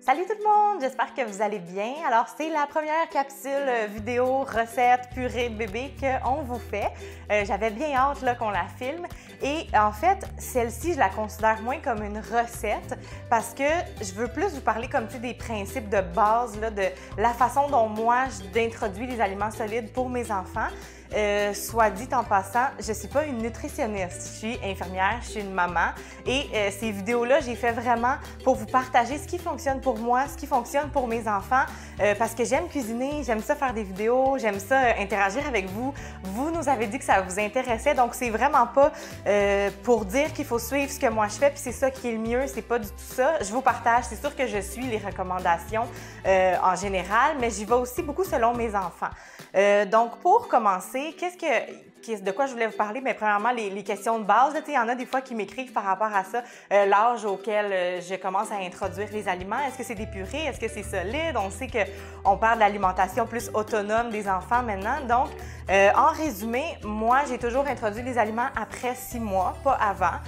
Salut tout le monde, j'espère que vous allez bien. Alors c'est la première capsule vidéo recette purée de bébé qu'on vous fait. J'avais bien hâte qu'on la filme et en fait celle-ci je la considère moins comme une recette parce que je veux plus vous parler comme des principes de base là, de la façon dont moi j'introduis les aliments solides pour mes enfants. Soit dit en passant, je suis pas une nutritionniste, je suis infirmière, je suis une maman et ces vidéos-là, j'ai fait vraiment pour vous partager ce qui fonctionne pour moi, ce qui fonctionne pour mes enfants, parce que j'aime cuisiner, j'aime ça faire des vidéos, j'aime ça interagir avec vous. Vous nous avez dit que ça vous intéressait, donc c'est vraiment pas pour dire qu'il faut suivre ce que moi je fais, puis c'est ça qui est le mieux, c'est pas du tout ça. Je vous partage, c'est sûr que je suis les recommandations en général, mais j'y vais aussi beaucoup selon mes enfants. Donc pour commencer, de quoi je voulais vous parler? Bien, premièrement, les questions de base. Il y en a des fois qui m'écrivent par rapport à ça, l'âge auquel je commence à introduire les aliments. Est-ce que c'est des purées? Est-ce que c'est solide? On sait qu'on parle de l'alimentation plus autonome des enfants maintenant. Donc, en résumé, moi, j'ai toujours introduit les aliments après 6 mois, pas avant.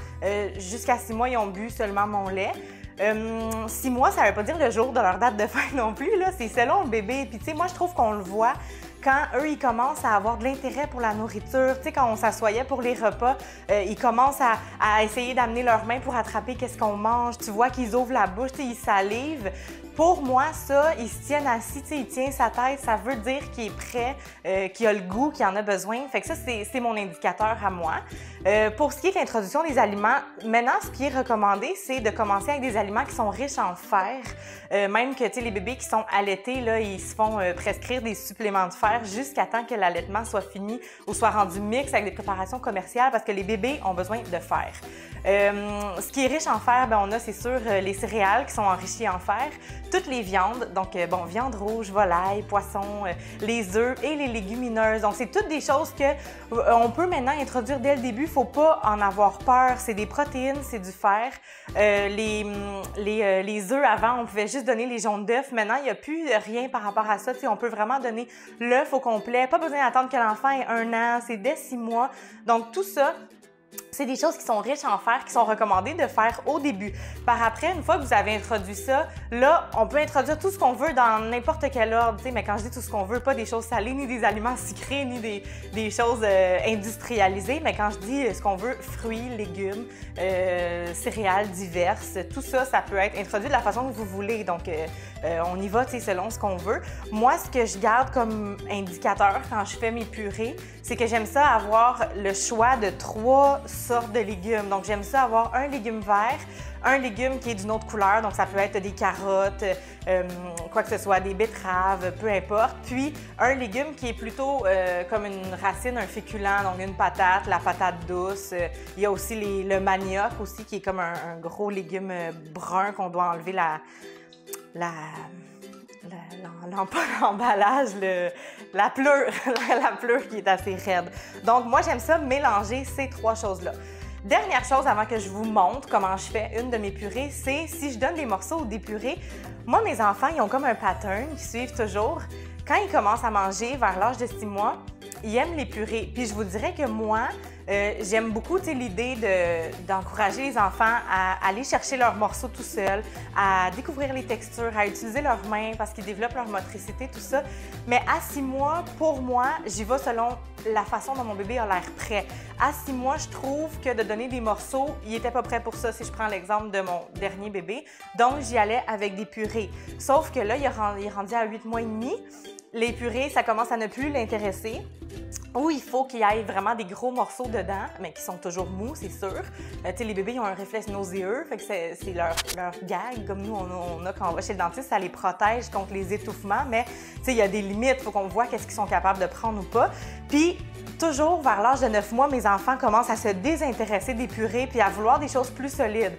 Jusqu'à 6 mois, ils ont bu seulement mon lait. 6 mois, ça ne veut pas dire le jour de leur date de fin non plus, là. C'est selon le bébé. Puis, tu sais, moi, je trouve qu'on le voit quand eux, ils commencent à avoir de l'intérêt pour la nourriture. Tu sais, quand on s'assoyait pour les repas, ils commencent à essayer d'amener leurs mains pour attraper qu'est-ce qu'on mange. Tu vois qu'ils ouvrent la bouche, tu sais, ils salivent. Pour moi, ça, ils se tiennent assis, tu sais, il tient sa tête, ça veut dire qu'il est prêt, qu'il a le goût, qu'il en a besoin. Fait que ça, c'est mon indicateur à moi. Pour ce qui est de l'introduction des aliments, maintenant, ce qui est recommandé, c'est de commencer avec des aliments qui sont riches en fer. Même que, tu sais, les bébés qui sont allaités, là, ils se font prescrire des suppléments de fer jusqu'à temps que l'allaitement soit fini ou soit rendu mixte avec des préparations commerciales parce que les bébés ont besoin de fer. Ce qui est riche en fer, bien, on a, c'est sûr, les céréales qui sont enrichies en fer, toutes les viandes, donc, bon, viande rouge, volaille, poisson, les œufs et les légumineuses. Donc, c'est toutes des choses que on peut maintenant introduire dès le début. Faut pas en avoir peur. C'est des protéines, c'est du fer. Les œufs, avant, on pouvait juste donner les jaunes d'œufs. Maintenant, il n'y a plus rien par rapport à ça. Tu sais, on peut vraiment donner l'œuf au complet. Pas besoin d'attendre que l'enfant ait 1 an. C'est dès 6 mois. Donc, tout ça, c'est des choses qui sont riches en fer, qui sont recommandées de faire au début. Par après, une fois que vous avez introduit ça, là, on peut introduire tout ce qu'on veut dans n'importe quel ordre, tu sais, mais quand je dis tout ce qu'on veut, pas des choses salées, ni des aliments sucrés, ni des choses industrialisées, mais quand je dis ce qu'on veut, fruits, légumes, céréales diverses, tout ça, ça peut être introduit de la façon que vous voulez. Donc, on y va, tu sais, selon ce qu'on veut. Moi, ce que je garde comme indicateur quand je fais mes purées, c'est que j'aime ça avoir le choix de 3 sortes de légumes. Donc, j'aime ça avoir un légume vert, un légume qui est d'une autre couleur, donc ça peut être des carottes, quoi que ce soit, des betteraves, peu importe. Puis, un légume qui est plutôt comme une racine, un féculent, donc une patate, la patate douce. Il y a aussi le manioc aussi, qui est comme un gros légume brun qu'on doit enlever l'emballage, la pleure qui est assez raide. Donc, moi, j'aime ça mélanger ces 3 choses-là. Dernière chose avant que je vous montre comment je fais une de mes purées, c'est si je donne des morceaux ou des purées, moi, mes enfants, ils ont comme un pattern qu'ils suivent toujours. Quand ils commencent à manger vers l'âge de 6 mois, ils aiment les purées. Puis je vous dirais que moi, j'aime beaucoup l'idée d'encourager les enfants à aller chercher leurs morceaux tout seuls, à découvrir les textures, à utiliser leurs mains parce qu'ils développent leur motricité, tout ça. Mais à 6 mois, pour moi, j'y vais selon la façon dont mon bébé a l'air prêt. À 6 mois, je trouve que de donner des morceaux, il n'était pas prêt pour ça si je prends l'exemple de mon dernier bébé. Donc, j'y allais avec des purées. Sauf que là, il est rendu à 8 mois et demi. Les purées, ça commence à ne plus l'intéresser. Ou il faut qu'il y ait vraiment des gros morceaux dedans, mais qui sont toujours mous, c'est sûr. Tu sais, les bébés, ils ont un réflexe nauséeux, fait que c'est leur gag, comme nous, on a quand on va chez le dentiste, ça les protège contre les étouffements, mais tu sais, il y a des limites, il faut qu'on voit qu'est-ce qu'ils sont capables de prendre ou pas. Puis, toujours vers l'âge de 9 mois, mes enfants commencent à se désintéresser des purées puis à vouloir des choses plus solides.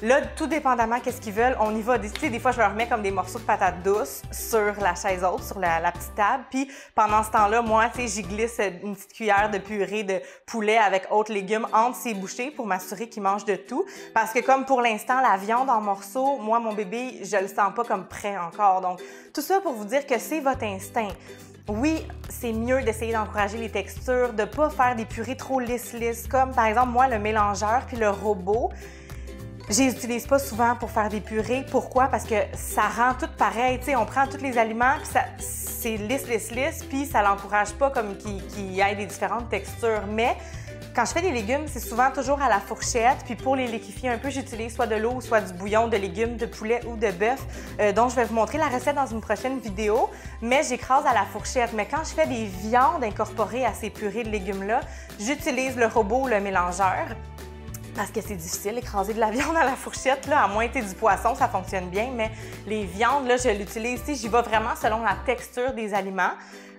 Là, tout dépendamment qu'est-ce qu'ils veulent, on y va. Tu sais, des fois, je leur mets comme des morceaux de patates douces sur la chaise haute, sur la petite table. Puis pendant ce temps-là, moi, tu sais, j'y glisse une petite cuillère de purée de poulet avec autres légumes entre ses bouchées pour m'assurer qu'il mange de tout. Parce que comme pour l'instant, la viande en morceaux, moi, mon bébé, je le sens pas comme prêt encore. Donc, tout ça pour vous dire que c'est votre instinct. Oui, c'est mieux d'essayer d'encourager les textures, de pas faire des purées trop lisses, comme par exemple, moi, le mélangeur puis le robot. Je les utilise pas souvent pour faire des purées. Pourquoi? Parce que ça rend tout pareil. Tu sais, on prend tous les aliments, puis c'est lisse, puis ça l'encourage pas comme qu'il y ait des différentes textures. Mais quand je fais des légumes, c'est souvent toujours à la fourchette. Puis pour les liquéfier un peu, j'utilise soit de l'eau ou soit du bouillon de légumes, de poulet ou de bœuf. Donc, je vais vous montrer la recette dans une prochaine vidéo. Mais j'écrase à la fourchette. Mais quand je fais des viandes incorporées à ces purées de légumes-là, j'utilise le robot ou le mélangeur. Parce que c'est difficile d'écraser de la viande à la fourchette, là, à moins que tu aies du poisson, ça fonctionne bien, mais les viandes, là, je l'utilise ici, j'y vais vraiment selon la texture des aliments.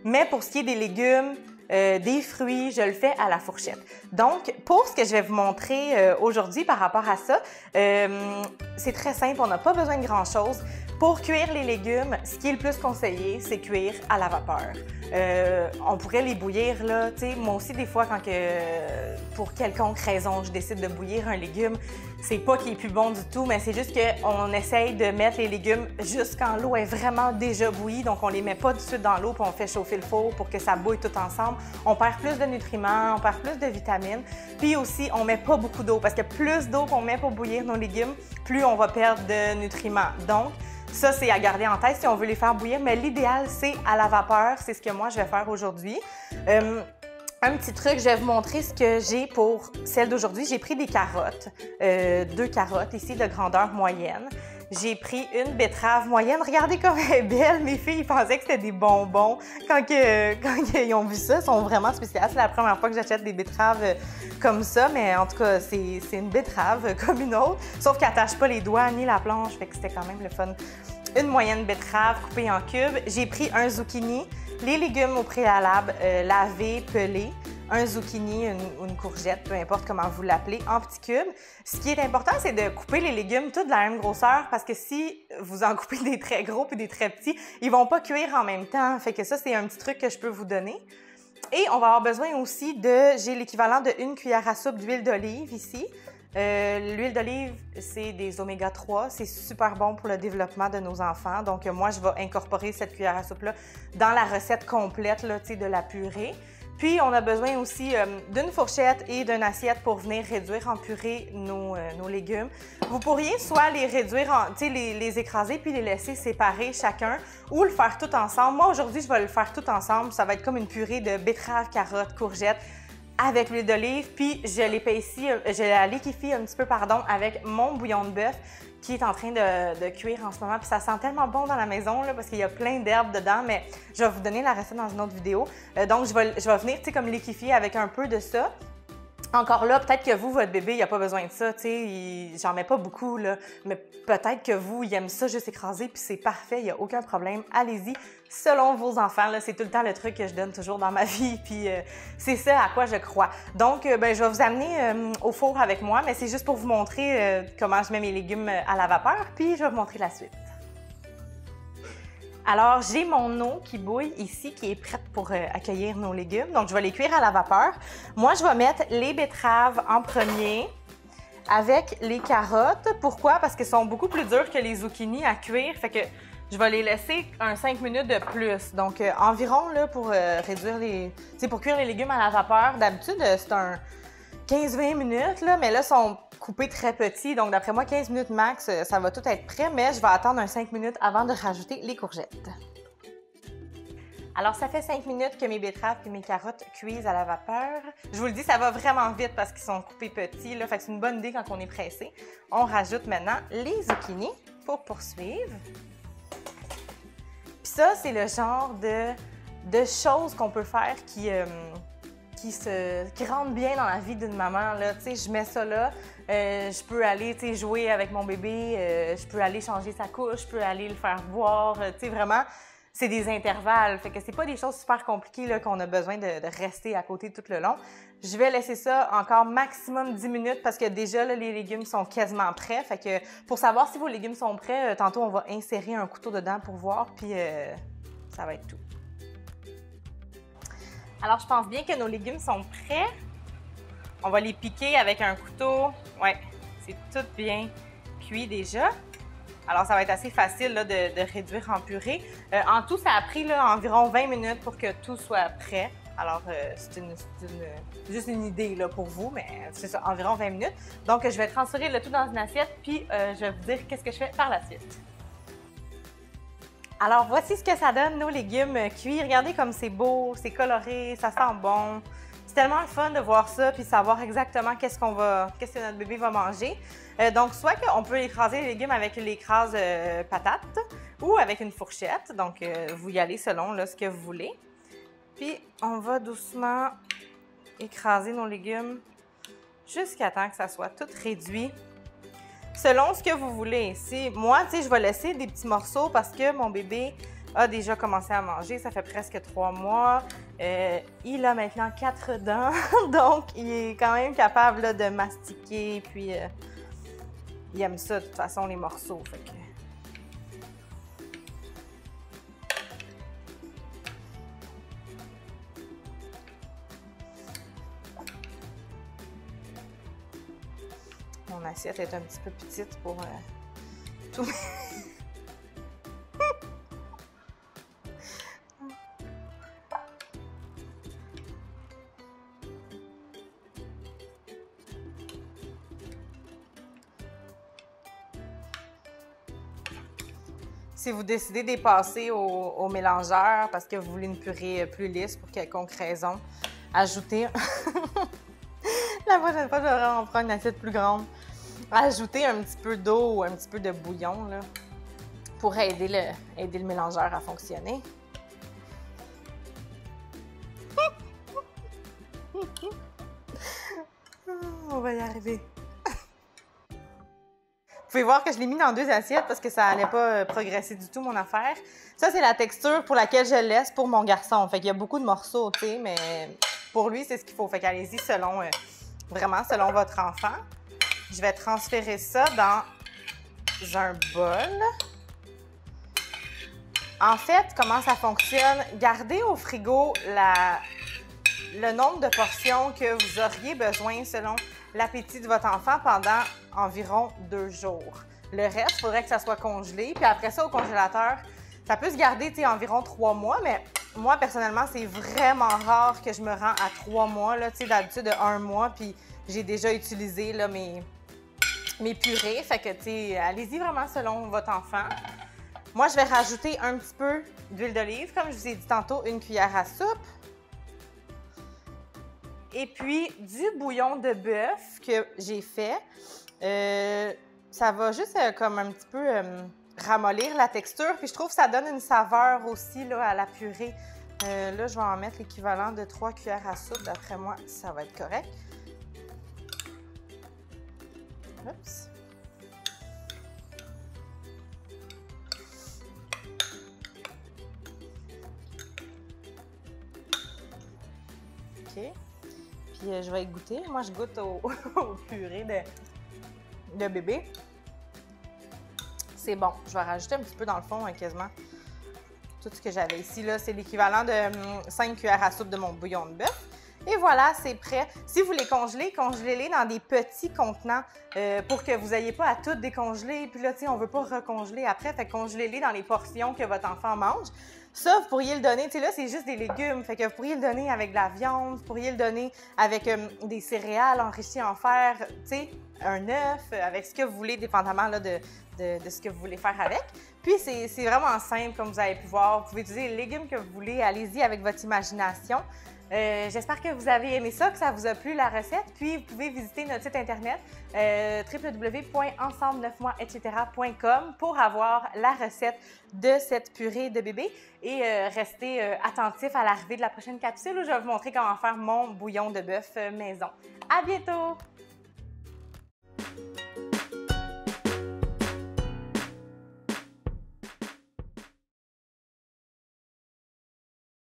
Mais pour ce qui est des légumes, des fruits, je le fais à la fourchette. Donc, pour ce que je vais vous montrer aujourd'hui par rapport à ça, c'est très simple, on n'a pas besoin de grand-chose. Pour cuire les légumes, ce qui est le plus conseillé, c'est cuire à la vapeur. On pourrait les bouillir, là, tu sais, moi aussi, des fois, pour quelconque raison, je décide de bouillir un légume, c'est pas qu'il est plus bon du tout, mais c'est juste qu'on essaye de mettre les légumes jusqu'en l'eau est vraiment déjà bouillie, donc on les met pas tout de suite dans l'eau, puis on fait chauffer le four pour que ça bouille tout ensemble. On perd plus de nutriments, on perd plus de vitamines, puis aussi, on met pas beaucoup d'eau, parce que plus d'eau qu'on met pour bouillir nos légumes, plus on va perdre de nutriments. Donc, ça, c'est à garder en tête si on veut les faire bouillir, mais l'idéal, c'est à la vapeur. C'est ce que moi, je vais faire aujourd'hui. Un petit truc, je vais vous montrer ce que j'ai pour celle d'aujourd'hui. J'ai pris des carottes, 2 carottes ici de grandeur moyenne. J'ai pris une betterave moyenne. Regardez comme elle est belle. Mes filles, ils pensaient que c'était des bonbons. Quand ils ont vu ça, ils sont vraiment spéciales. C'est la première fois que j'achète des betteraves comme ça, mais en tout cas, c'est une betterave comme une autre. Sauf qu'elle n'attache pas les doigts ni la planche, fait que c'était quand même le fun. Une moyenne betterave coupée en cubes. J'ai pris un zucchini, les légumes au préalable, lavés, pelés. Un zucchini, une courgette, peu importe comment vous l'appelez, en petits cubes. Ce qui est important, c'est de couper les légumes tous de la même grosseur parce que si vous en coupez des très gros puis des très petits, ils vont pas cuire en même temps. Fait que ça, c'est un petit truc que je peux vous donner. Et on va avoir besoin aussi j'ai l'équivalent de 1 cuillère à soupe d'huile d'olive ici. L'huile d'olive, c'est des oméga 3. C'est super bon pour le développement de nos enfants. Donc, moi, je vais incorporer cette cuillère à soupe-là dans la recette complète là, de la purée. Puis, on a besoin aussi d'une fourchette et d'une assiette pour venir réduire en purée nos légumes. Vous pourriez soit les réduire, les écraser puis les laisser séparer chacun ou le faire tout ensemble. Moi, aujourd'hui, je vais le faire tout ensemble. Ça va être comme une purée de betteraves, carottes, courgettes avec l'huile d'olive. Puis, je la liquéfie un petit peu, avec mon bouillon de bœuf qui est en train de cuire en ce moment. Puis ça sent tellement bon dans la maison là, parce qu'il y a plein d'herbes dedans, mais je vais vous donner la recette dans une autre vidéo. Donc, je vais venir comme liquéfier avec un peu de ça. Encore là, peut-être que vous, votre bébé, il n'a pas besoin de ça, tu sais, j'en mets pas beaucoup, là, mais peut-être que vous, il aime ça juste écraser, puis c'est parfait, il n'y a aucun problème. Allez-y, selon vos enfants, là, c'est tout le temps le truc que je donne toujours dans ma vie, puis c'est ça à quoi je crois. Donc, je vais vous amener au four avec moi, mais c'est juste pour vous montrer comment je mets mes légumes à la vapeur, puis je vais vous montrer la suite. Alors, j'ai mon eau qui bouille ici, qui est prête pour accueillir nos légumes. Donc, je vais les cuire à la vapeur. Moi, je vais mettre les betteraves en premier avec les carottes. Pourquoi? Parce qu'elles sont beaucoup plus dures que les zucchinis à cuire. Fait que je vais les laisser 5 minutes de plus. Donc, environ là, pour réduire pour cuire les légumes à la vapeur. D'habitude, c'est un 15-20 minutes, là, mais là, ils sont coupés très petits. Donc, d'après moi, 15 minutes max, ça va tout être prêt, mais je vais attendre 5 minutes avant de rajouter les courgettes. Alors, ça fait 5 minutes que mes betteraves et mes carottes cuisent à la vapeur. Je vous le dis, ça va vraiment vite parce qu'ils sont coupés petits, là. Fait que c'est une bonne idée quand on est pressé. On rajoute maintenant les zucchinis pour poursuivre. Puis ça, c'est le genre de choses qu'on peut faire qui rentre bien dans la vie d'une maman. Là. Je mets ça là, je peux aller jouer avec mon bébé, je peux aller changer sa couche, je peux aller le faire boire. Vraiment, c'est des intervalles. Fait que c'est pas des choses super compliquées qu'on a besoin de rester à côté tout le long. Je vais laisser ça encore maximum 10 minutes parce que déjà, là, les légumes sont quasiment prêts. Fait que pour savoir si vos légumes sont prêts, tantôt, on va insérer un couteau dedans pour voir, puis ça va être tout. Alors, je pense bien que nos légumes sont prêts. On va les piquer avec un couteau. Ouais, c'est tout bien cuit déjà. Alors, ça va être assez facile là, de réduire en purée. En tout, ça a pris là, environ 20 minutes pour que tout soit prêt. Alors, c'est juste une idée là, pour vous, mais c'est ça, environ 20 minutes. Donc, je vais transférer le tout dans une assiette, puis je vais vous dire qu'est-ce que je fais par la suite. Alors, voici ce que ça donne, nos légumes cuits. Regardez comme c'est beau, c'est coloré, ça sent bon. C'est tellement le fun de voir ça puis savoir exactement qu'est-ce que notre bébé va manger. Donc, soit qu'on peut écraser les légumes avec l'écrase patate ou avec une fourchette. Donc, vous y allez selon là, ce que vous voulez. Puis, on va doucement écraser nos légumes jusqu'à temps que ça soit tout réduit. Selon ce que vous voulez. Moi, tu sais, je vais laisser des petits morceaux parce que mon bébé a déjà commencé à manger. Ça fait presque 3 mois. Il a maintenant 4 dents. Donc, il est quand même capable là, de mastiquer. Puis, il aime ça, de toute façon, les morceaux. Fait que... Mon assiette est un petit peu petite pour tout. Si vous décidez de passer au mélangeur parce que vous voulez une purée plus lisse pour quelconque raison, ajoutez... La prochaine fois, je vais en prendre une assiette plus grande. Ajouter un petit peu d'eau ou un petit peu de bouillon là, pour aider le mélangeur à fonctionner. On va y arriver. Vous pouvez voir que je l'ai mis dans 2 assiettes parce que ça n'allait pas progresser du tout, mon affaire. Ça, c'est la texture pour laquelle je le laisse pour mon garçon. Fait qu'il y a beaucoup de morceaux, tu sais, mais pour lui, c'est ce qu'il faut. Fait qu'allez-y selon, vraiment selon votre enfant. Je vais transférer ça dans un bol. En fait, comment ça fonctionne? Gardez au frigo le nombre de portions que vous auriez besoin selon l'appétit de votre enfant pendant environ 2 jours. Le reste, il faudrait que ça soit congelé. Puis après ça, au congélateur, ça peut se garder environ 3 mois, mais moi, personnellement, c'est vraiment rare que je me rends à 3 mois. D'habitude, de 1 mois, puis j'ai déjà utilisé là, mes purées. Fait que, allez-y vraiment selon votre enfant. Moi, je vais rajouter un petit peu d'huile d'olive, comme je vous ai dit tantôt, 1 cuillère à soupe. Et puis, du bouillon de bœuf que j'ai fait. Ça va juste comme un petit peu ramollir la texture. Puis je trouve que ça donne une saveur aussi là, à la purée. Là, je vais en mettre l'équivalent de 3 cuillères à soupe. D'après moi, ça va être correct. Oups. OK. Puis je vais y goûter. Moi, je goûte au purée de bébé. C'est bon. Je vais rajouter un petit peu dans le fond, quasiment. Tout ce que j'avais ici, là, c'est l'équivalent de 5 cuillères à soupe de mon bouillon de bœuf. Et voilà, c'est prêt. Si vous les congelez, congelez-les dans des petits contenants pour que vous n'ayez pas à tout décongeler. Puis là, tu sais, on ne veut pas recongeler après. Fait que congelez-les dans les portions que votre enfant mange. Ça, vous pourriez le donner, tu sais, là, c'est juste des légumes. Fait que vous pourriez le donner avec de la viande, vous pourriez le donner avec des céréales enrichies en fer, tu sais, un œuf, avec ce que vous voulez, dépendamment là, de ce que vous voulez faire avec. Puis, c'est vraiment simple, comme vous avez pu voir. Vous pouvez utiliser les légumes que vous voulez. Allez-y avec votre imagination. J'espère que vous avez aimé ça, que ça vous a plu la recette. Puis, vous pouvez visiter notre site internet www.ensemble9mois-etc.com pour avoir la recette de cette purée de bébé et restez attentif à l'arrivée de la prochaine capsule où je vais vous montrer comment faire mon bouillon de bœuf maison. À bientôt!